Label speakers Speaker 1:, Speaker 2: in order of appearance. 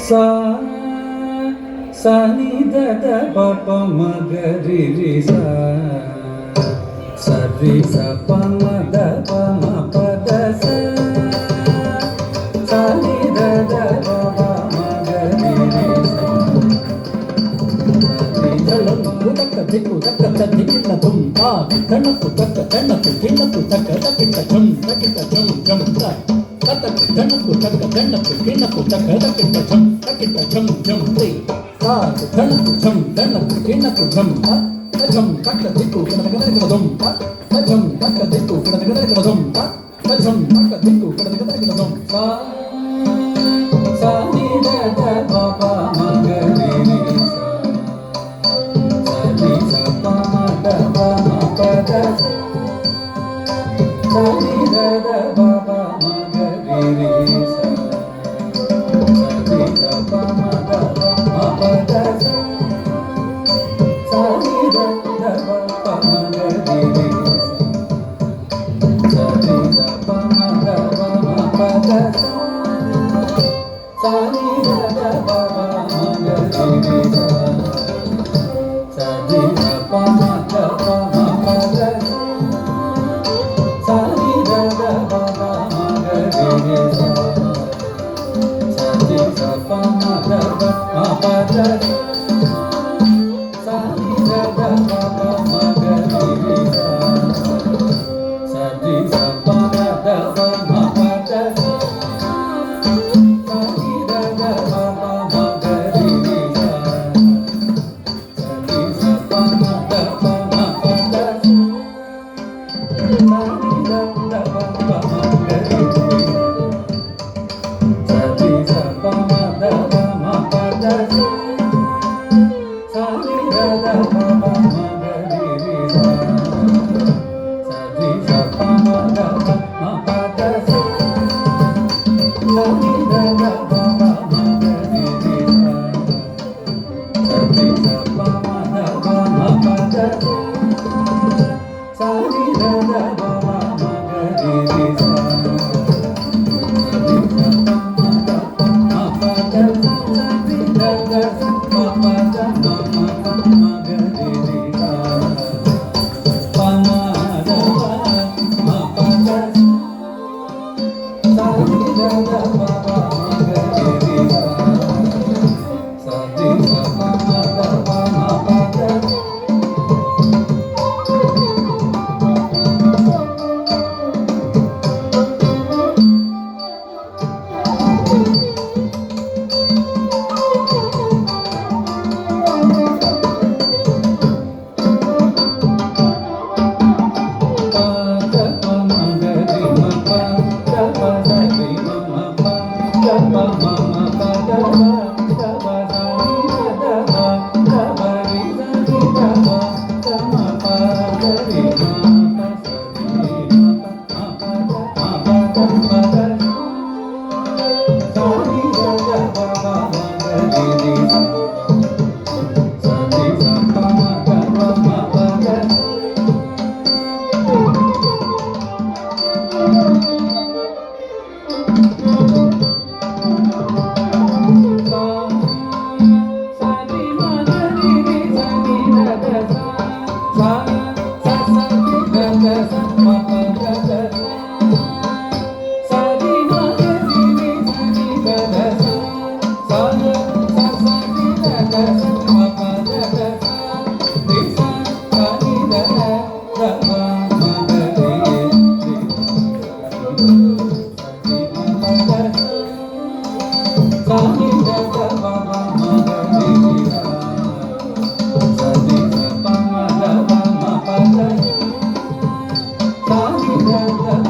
Speaker 1: sa sa ni da da pa pa ma ga ri ri sa sa ri sa pa ma da pa ma pa da sa sa ni da da pa pa ma ga ri ri sa ಧನಕು ತಕ್ಕ ದಿಕ್ಕು ತಕ್ಕ ದಿಕ್ಕಿನ ತುಂಬ ಧನಕು ತಕ್ಕ ಕಿನ್ನಕು ತಕ್ಕ ತಕ್ಕಿಟ್ಟ ಜುಮ್ ತಕ್ಕಿಟ್ಟ ಜುಮ್ ಜುಮ್ ತಕ್ಕ ಧನಕು ತಕ್ಕ ಕಿನ್ನಕು ತಕ್ಕ ತಕ್ಕಿಟ್ಟ ಜುಮ್ ಜುಮ್ ತ್ರೀ ಕಾದು ಧನಕು ಜುಮ್ ಧನಕು ಕಿನ್ನಕು ಜುಮ್ ಜುಮ್ ತಕ್ಕ ದಿಕ್ಕು ಕಡಗಡಗಡ ದುಮ್ ಜುಮ್ ತಕ್ಕ ದಿಕ್ಕು ಕಡಗಡಗಡ ದುಮ್ ಜುಮ್ ತಕ್ಕ ದಿಕ್ಕು ಕಡಗಡಗಡ ದುಮ್ ಸಾ ನಿ ದ ದ ಪ ಪ ಮ ಗ ರಿ ರಿ sa pa ma da pa ma pa da sa ni da da pa pa ma ga ri ri sa sa ni da pa ma da pa ma pa da sa ni da da pa pa ma ga ri ri sa ni da pa ma da pa ma pa da sa ni da da pa pa ma ga ri ri sa sa ni da pa ma da pa ma pa da sa ni da da pa pa ma ga ri ri sa sa ni da pa ma da pa ma pa da sa ni da da pa pa ma ga ri ri sa sa ni da pa ma da pa ma pa da sa ni da da pa pa ma ga ri ri sa da